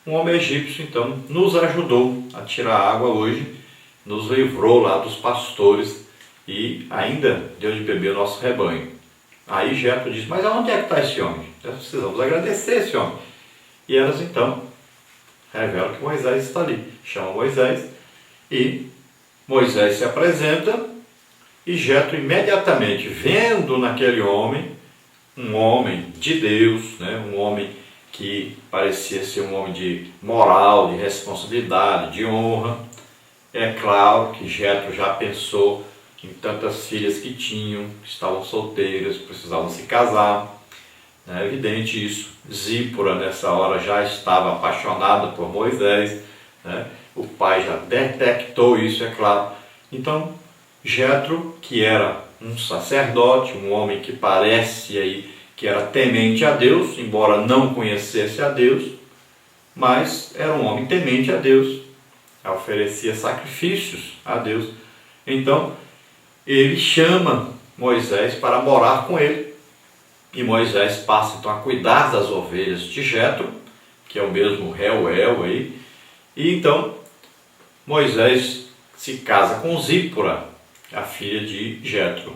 um homem egípcio então nos ajudou a tirar a água hoje, nos livrou lá dos pastores e ainda deu de beber o nosso rebanho. Aí Jetro diz, mas aonde é que está esse homem? Nós precisamos agradecer esse homem. E elas então revelam que Moisés está ali. Chama Moisés e Moisés se apresenta e Jetro imediatamente, vendo naquele homem, um homem de Deus, né, um homem que parecia ser um homem de moral, de responsabilidade, de honra. É claro que Jetro já pensou em tantas filhas que tinham, que estavam solteiras, precisavam se casar. É evidente isso. Zípora nessa hora já estava apaixonada por Moisés, né? O pai já detectou isso, é claro. Então Jetro, que era um sacerdote, um homem que parece aí que era temente a Deus, embora não conhecesse a Deus, mas era um homem temente a Deus, oferecia sacrifícios a Deus. Então ele chama Moisés para morar com ele, e Moisés passa então a cuidar das ovelhas de Jetro, que é o mesmo Reuel aí, e então Moisés se casa com Zípora, a filha de Jetro.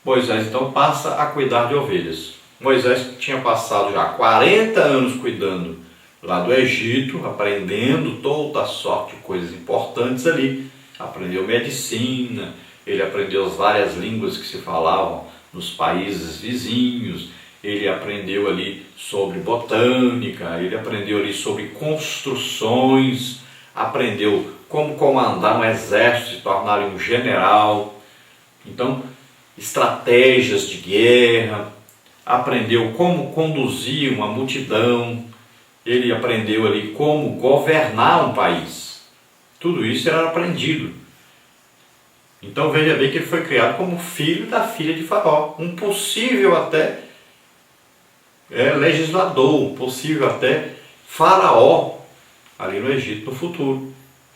Moisés então passa a cuidar de ovelhas. Moisés tinha passado já 40 anos cuidando lá do Egito, aprendendo toda a sorte de coisas importantes ali. Aprendeu medicina, ele aprendeu as várias línguas que se falavam nos países vizinhos, ele aprendeu ali sobre botânica, ele aprendeu ali sobre construções, aprendeu como comandar um exército, se tornar um general. Então, estratégias de guerra, aprendeu como conduzir uma multidão, ele aprendeu ali como governar um país. Tudo isso era aprendido. Então veja bem que ele foi criado como filho da filha de Faraó, um possível até legislador, um possível até faraó ali no Egito no futuro.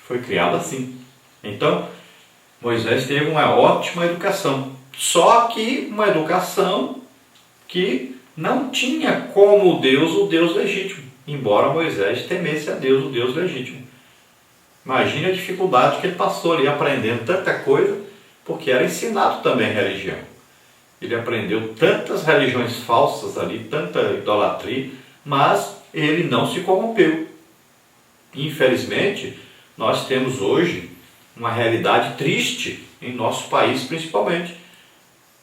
Foi criado assim. Então Moisés teve uma ótima educação, só que uma educação que não tinha como Deus o Deus legítimo, embora Moisés temesse a Deus, o Deus legítimo. Imagine a dificuldade que ele passou ali aprendendo tanta coisa, porque era ensinado também religião. Ele aprendeu tantas religiões falsas ali, tanta idolatria, mas ele não se corrompeu. Infelizmente, nós temos hoje uma realidade triste em nosso país principalmente,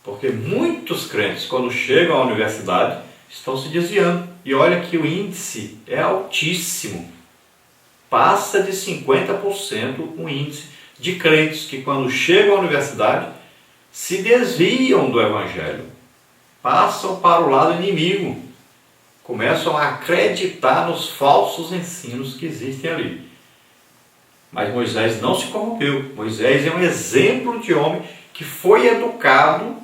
porque muitos crentes, quando chegam à universidade, estão se desviando. E olha que o índice é altíssimo. Passa de 50% o índice de crentes que quando chegam à universidade se desviam do Evangelho, passam para o lado inimigo, começam a acreditar nos falsos ensinos que existem ali. Mas Moisés não se corrompeu. Moisés é um exemplo de homem que foi educado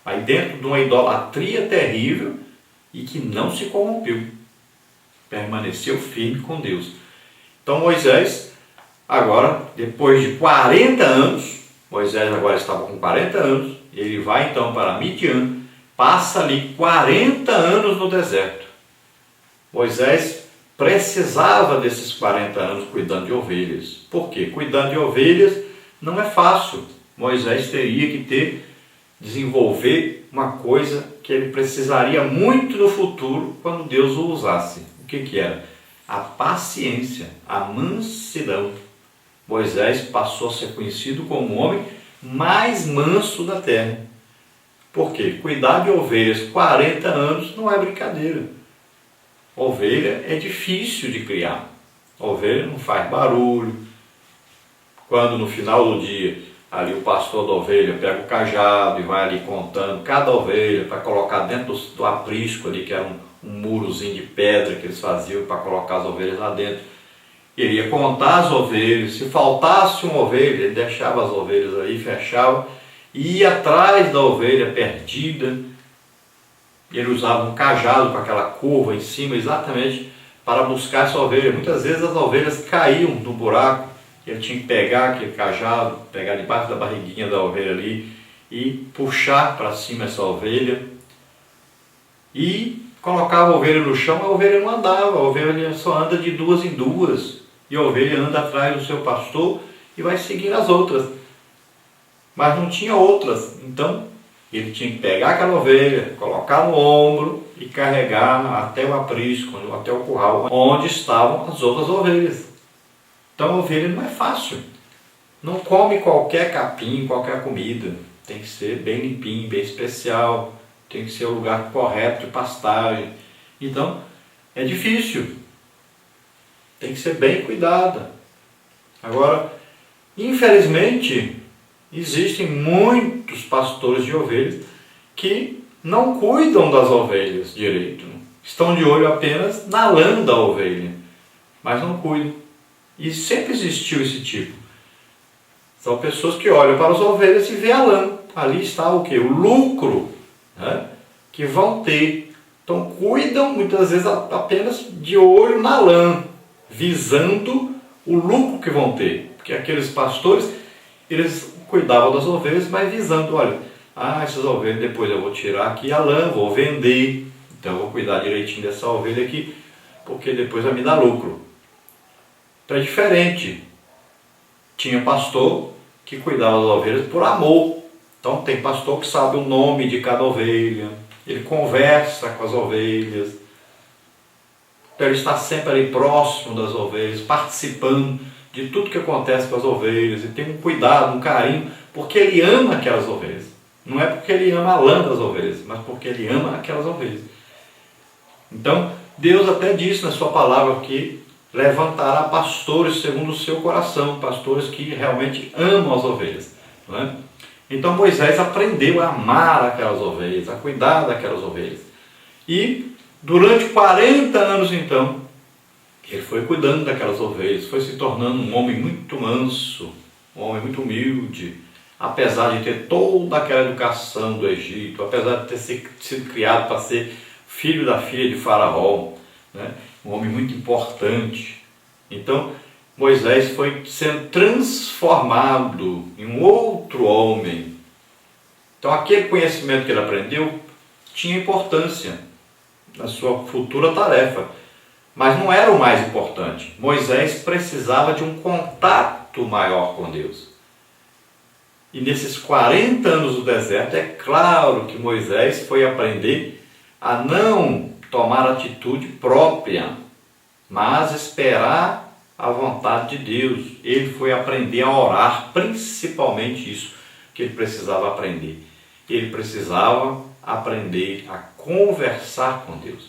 aí dentro de uma idolatria terrível e que não se corrompeu. Permaneceu firme com Deus. Então Moisés, agora, depois de 40 anos, Moisés agora estava com 40 anos, ele vai então para Midian, passa ali 40 anos no deserto. Moisés precisava desses 40 anos cuidando de ovelhas. Por quê? Cuidando de ovelhas não é fácil. Moisés teria que desenvolver uma coisa que ele precisaria muito no futuro quando Deus o usasse. O que era? A paciência, a mansidão. Moisés passou a ser conhecido como o homem mais manso da terra. Por quê? Cuidar de ovelhas 40 anos não é brincadeira. Ovelha é difícil de criar. Ovelha não faz barulho. Quando no final do dia ali o pastor da ovelha pega o cajado e vai ali contando cada ovelha para colocar dentro do aprisco ali, que era um murozinho de pedra que eles faziam para colocar as ovelhas lá dentro. Ele ia contar as ovelhas, se faltasse uma ovelha, ele deixava as ovelhas aí, fechava, e ia atrás da ovelha perdida. Ele usava um cajado com aquela curva em cima exatamente para buscar essa ovelha. Muitas vezes as ovelhas caíam no buraco, ele tinha que pegar aquele cajado, pegar debaixo da barriguinha da ovelha ali e puxar para cima essa ovelha. E colocava a ovelha no chão, a ovelha não andava, a ovelha só anda de duas em duas. E a ovelha anda atrás do seu pastor e vai seguir as outras. Mas não tinha outras. Então, ele tinha que pegar aquela ovelha, colocar no ombro e carregar até o aprisco, até o curral, onde estavam as outras ovelhas. Então, a ovelha não é fácil. Não come qualquer capim, qualquer comida. Tem que ser bem limpinho, bem especial. Tem que ser o lugar correto de pastagem. Então, é difícil. Tem que ser bem cuidada. Agora, infelizmente, existem muitos pastores de ovelhas que não cuidam das ovelhas direito. Estão de olho apenas na lã da ovelha, mas não cuidam. E sempre existiu esse tipo. São pessoas que olham para as ovelhas e vê a lã. Ali está o quê? O lucro, né, que vão ter. Então cuidam muitas vezes apenas de olho na lã, visando o lucro que vão ter. Porque aqueles pastores, eles cuidavam das ovelhas, mas visando, olha, essas ovelhas depois eu vou tirar aqui a lã, vou vender, então eu vou cuidar direitinho dessa ovelha aqui, porque depois vai me dar lucro. Então é diferente. Tinha pastor que cuidava das ovelhas por amor. Então tem pastor que sabe o nome de cada ovelha, ele conversa com as ovelhas, então ele está sempre ali próximo das ovelhas, participando de tudo que acontece com as ovelhas, e tem um cuidado, um carinho, porque ele ama aquelas ovelhas. Não é porque ele ama a lã das ovelhas, mas porque ele ama aquelas ovelhas. Então, Deus até disse na sua palavra que levantará pastores segundo o seu coração, pastores que realmente amam as ovelhas. Não é? Então Moisés aprendeu a amar aquelas ovelhas, a cuidar daquelas ovelhas. E durante 40 anos então, ele foi cuidando daquelas ovelhas, foi se tornando um homem muito manso, um homem muito humilde, apesar de ter toda aquela educação do Egito, apesar de ter sido criado para ser filho da filha de Faraó, né? Um homem muito importante. Então, Moisés foi sendo transformado em um outro homem. Então, aquele conhecimento que ele aprendeu tinha importância na sua futura tarefa, mas não era o mais importante. Moisés precisava de um contato maior com Deus. E nesses 40 anos do deserto, é claro que Moisés foi aprender a não tomar atitude própria, mas esperar a vontade de Deus. Ele foi aprender a orar, principalmente isso que ele precisava aprender. Ele precisava aprender a conversar com Deus.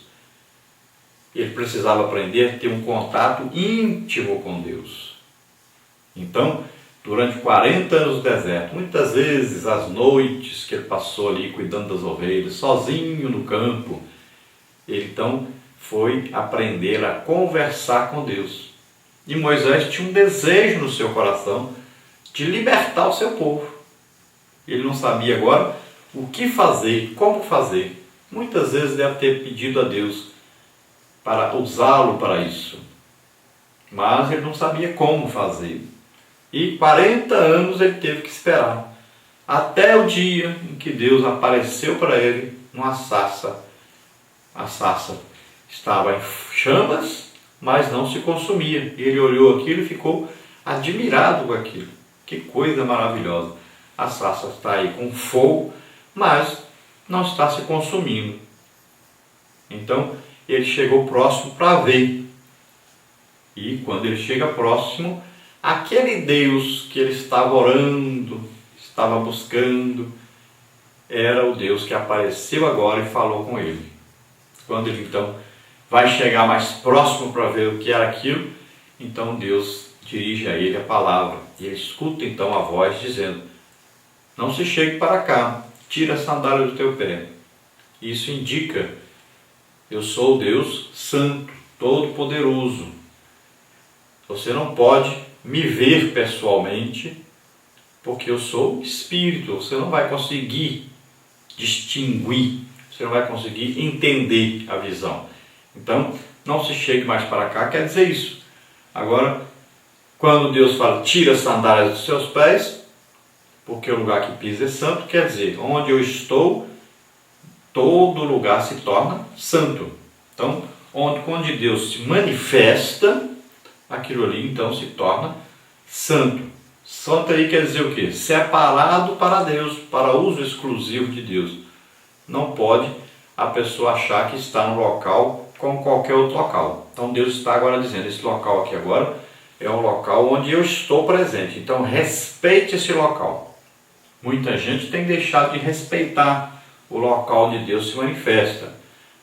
Ele precisava aprender a ter um contato íntimo com Deus. Então, durante 40 anos do deserto, muitas vezes as noites que ele passou ali cuidando das ovelhas, sozinho no campo, ele então foi aprender a conversar com Deus. E Moisés tinha um desejo no seu coração de libertar o seu povo. Ele não sabia agora o que fazer, como fazer. Muitas vezes deve ter pedido a Deus para usá-lo para isso. Mas ele não sabia como fazer. E 40 anos ele teve que esperar. Até o dia em que Deus apareceu para ele numa sarça. A sarça estava em chamas, mas não se consumia. Ele olhou aquilo e ficou admirado com aquilo. Que coisa maravilhosa. A sarça está aí com fogo, mas não está se consumindo. Então, ele chegou próximo para ver. E quando ele chega próximo, aquele Deus que ele estava orando, estava buscando, era o Deus que apareceu agora e falou com ele. Quando ele então vai chegar mais próximo para ver o que era aquilo, então Deus dirige a ele a palavra. E ele escuta então a voz dizendo: não se chegue para cá, tira a sandália do teu pé. Isso indica: eu sou o Deus Santo, Todo-Poderoso. Você não pode me ver pessoalmente, porque eu sou Espírito. Você não vai conseguir distinguir, você não vai conseguir entender a visão. Então, não se chegue mais para cá, quer dizer isso. Agora, quando Deus fala, tira as sandálias dos seus pés, porque o lugar que pisa é santo, quer dizer, onde eu estou, todo lugar se torna santo. Então, onde Deus se manifesta, aquilo ali então se torna santo. Santo aí quer dizer o quê? Separado para Deus, para uso exclusivo de Deus. Não pode a pessoa achar que está no local como qualquer outro local. Então Deus está agora dizendo, esse local aqui agora é um local onde eu estou presente. Então respeite esse local. Muita gente tem deixado de respeitar o local onde Deus se manifesta.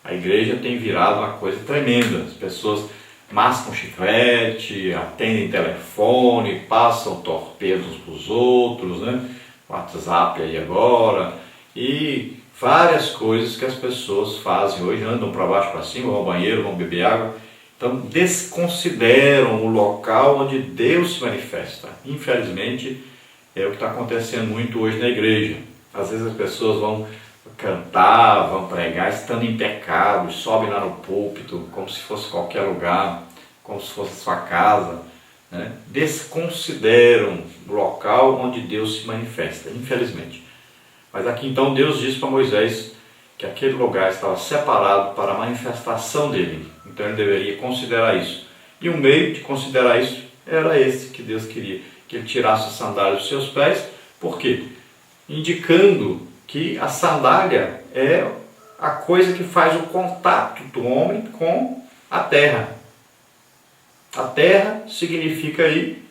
A igreja tem virado uma coisa tremenda. As pessoas mascam chiclete, atendem telefone, passam torpedos uns para os outros, né? WhatsApp aí agora, e várias coisas que as pessoas fazem hoje, andam para baixo, para cima, vão ao banheiro, vão beber água. Então desconsideram o local onde Deus se manifesta. Infelizmente é o que está acontecendo muito hoje na igreja. Às vezes as pessoas vão cantar, vão pregar, estando em pecado, sobem lá no púlpito, como se fosse qualquer lugar, como se fosse sua casa, né? Desconsideram o local onde Deus se manifesta, infelizmente. Mas aqui então Deus diz para Moisés que aquele lugar estava separado para a manifestação dele, então ele deveria considerar isso. E o meio de considerar isso era esse que Deus queria, que ele tirasse a sandália dos seus pés. Por quê? Indicando que a sandália é a coisa que faz o contato do homem com a terra. A terra significa aí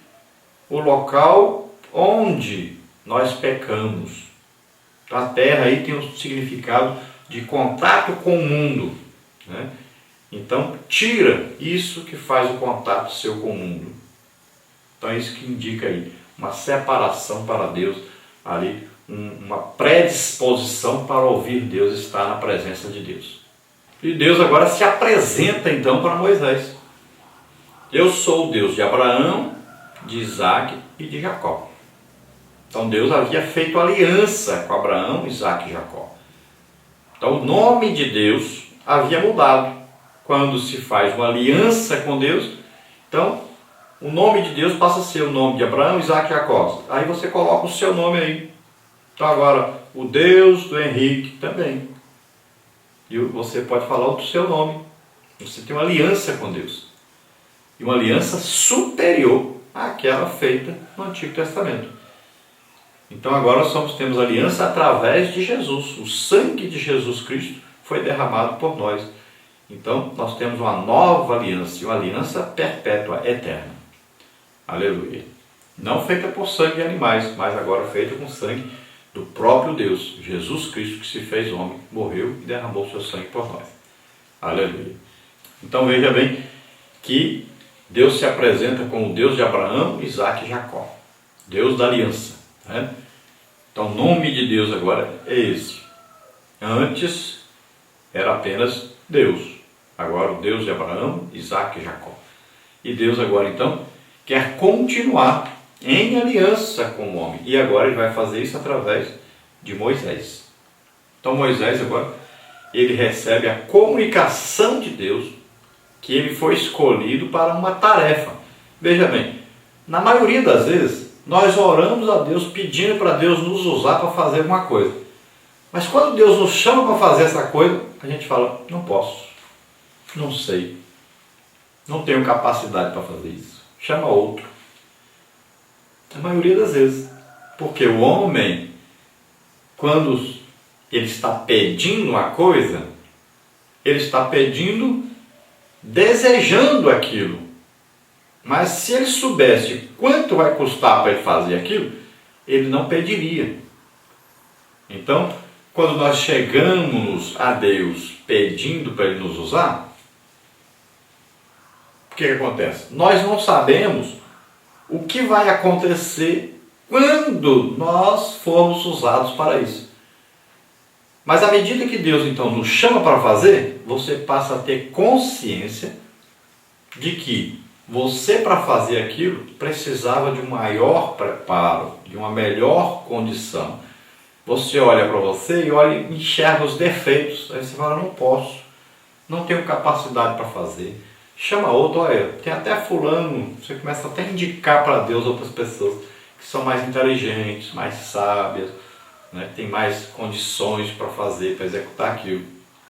o local onde nós pecamos. A terra aí tem um significado de contato com o mundo, né? Então tira isso que faz o contato seu com o mundo. Então é isso que indica aí uma separação para Deus ali, uma predisposição para ouvir Deus, estar na presença de Deus. E Deus agora se apresenta então para Moisés. Eu sou o Deus de Abraão, de Isaac e de Jacó. Então Deus havia feito aliança com Abraão, Isaac e Jacó. Então o nome de Deus havia mudado. Quando se faz uma aliança com Deus, então o nome de Deus passa a ser o nome de Abraão, Isaac e Jacó. Aí você coloca o seu nome aí. Então agora, o Deus do Henrique também. E você pode falar o seu nome. Você tem uma aliança com Deus. E uma aliança superior àquela feita no Antigo Testamento. Então agora temos aliança através de Jesus. O sangue de Jesus Cristo foi derramado por nós. Então nós temos uma nova aliança, e uma aliança perpétua, eterna. Aleluia. Não feita por sangue de animais, mas agora feita com sangue do próprio Deus, Jesus Cristo, que se fez homem, morreu e derramou seu sangue por nós. Aleluia. Então veja bem que Deus se apresenta como o Deus de Abraão, Isaac e Jacó. Deus da aliança, né? Então o nome de Deus agora é esse. Antes era apenas Deus. Agora o Deus de Abraão, Isaac e Jacó. E Deus agora então quer continuar em aliança com o homem. E agora ele vai fazer isso através de Moisés. Então Moisés agora, ele recebe a comunicação de Deus, que ele foi escolhido para uma tarefa. Veja bem, na maioria das vezes, nós oramos a Deus pedindo para Deus nos usar para fazer alguma coisa. Mas quando Deus nos chama para fazer essa coisa, a gente fala, não posso, não sei, não tenho capacidade para fazer isso. Chama outro. A maioria das vezes. Porque o homem, quando ele está pedindo uma coisa, ele está pedindo, desejando aquilo. Mas se ele soubesse quanto vai custar para ele fazer aquilo, ele não pediria. Então, quando nós chegamos a Deus pedindo para Ele nos usar, o que acontece? Nós não sabemos o que vai acontecer quando nós formos usados para isso. Mas à medida que Deus então nos chama para fazer, você passa a ter consciência de que você, para fazer aquilo, precisava de um maior preparo, de uma melhor condição. Você olha para você e enxerga os defeitos. Aí você fala, não posso, não tenho capacidade para fazer. Chama outro, olha, tem até fulano, você começa até a indicar para Deus outras pessoas que são mais inteligentes, mais sábias, né, tem mais condições para fazer, para executar aquilo.